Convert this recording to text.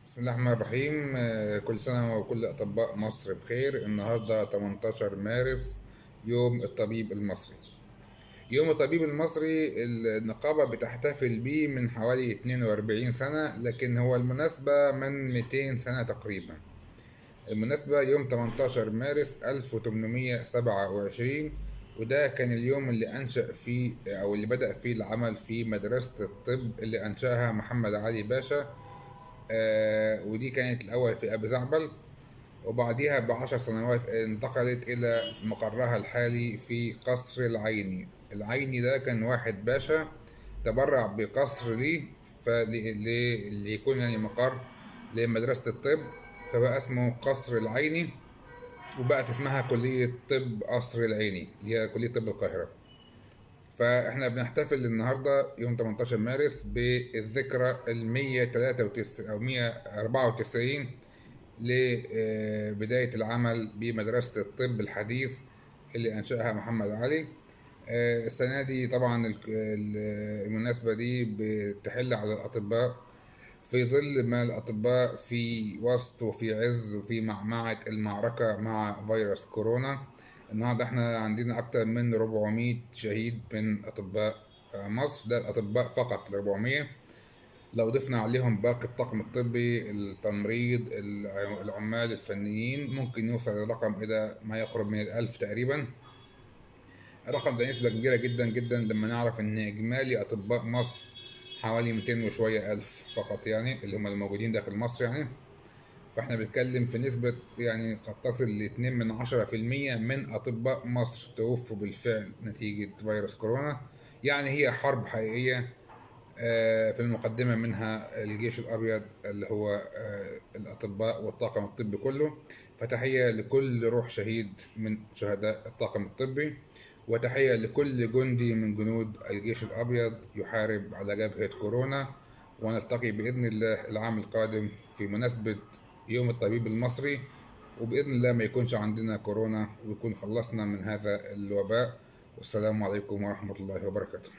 بسم الله الرحمن الرحيم. كل سنة وكل أطباء مصر بخير. النهاردة 18 مارس، يوم الطبيب المصري. يوم الطبيب المصري النقابة بتحتفل بيه من حوالي 42 سنة، لكن هو المناسبة من 200 سنة تقريبا. المناسبة يوم 18 مارس 1827، وده كان اليوم اللي أنشأ فيه أو اللي بدأ فيه العمل في مدرسة الطب اللي أنشأها محمد علي باشا. ودي كانت الأول في أبي زعبل، وبعديها ب10 سنوات انتقلت إلى مقرها الحالي في قصر العيني. العيني ده كان واحد باشا تبرع بقصر ليه اللي يكون يعني مقر لمدرسة الطب، فبقى اسمه قصر العيني، وبقت اسمها كلية طب قصر العيني اللي هي كلية طب القاهرة. فاحنا بنحتفل النهارده يوم 18 مارس بالذكرى ال 193 او 194 لبداية العمل بمدرسة الطب الحديث اللي أنشأها محمد علي. السنة دي طبعا المناسبة دي بتحل على الأطباء في ظل ما الأطباء في وسط وفي عز وفي معمعة المعركة مع فيروس كورونا. النهاردة احنا عندنا أكتر من 400 شهيد من أطباء مصر. ده الأطباء فقط 400. لو ضفنا عليهم باقي الطاقم الطبي، التمريض، العمال الفنيين، ممكن يوصل الرقم إلى ما يقرب من 1000 تقريبا. الرقم ده نسبة كبيرة جدا جدا لما نعرف إن إجمالي أطباء مصر حوالي 200 وشوية ألف فقط، يعني اللي هم الموجودين داخل مصر يعني. فاحنا بنتكلم في نسبة يعني قد تصل ل2 من 10% من أطباء مصر توفوا بالفعل نتيجة فيروس كورونا. يعني هي حرب حقيقية. في المقدمة منها الجيش الأبيض اللي هو الأطباء والطاقم الطبي كله. فتحية لكل روح شهيد من شهداء الطاقم الطبي، وتحية لكل جندي من جنود الجيش الأبيض يحارب على جبهة كورونا. ونلتقي بإذن الله العام القادم في مناسبة يوم الطبيب المصري، وبإذن الله ما يكونش عندنا كورونا ويكون خلصنا من هذا الوباء. والسلام عليكم ورحمة الله وبركاته.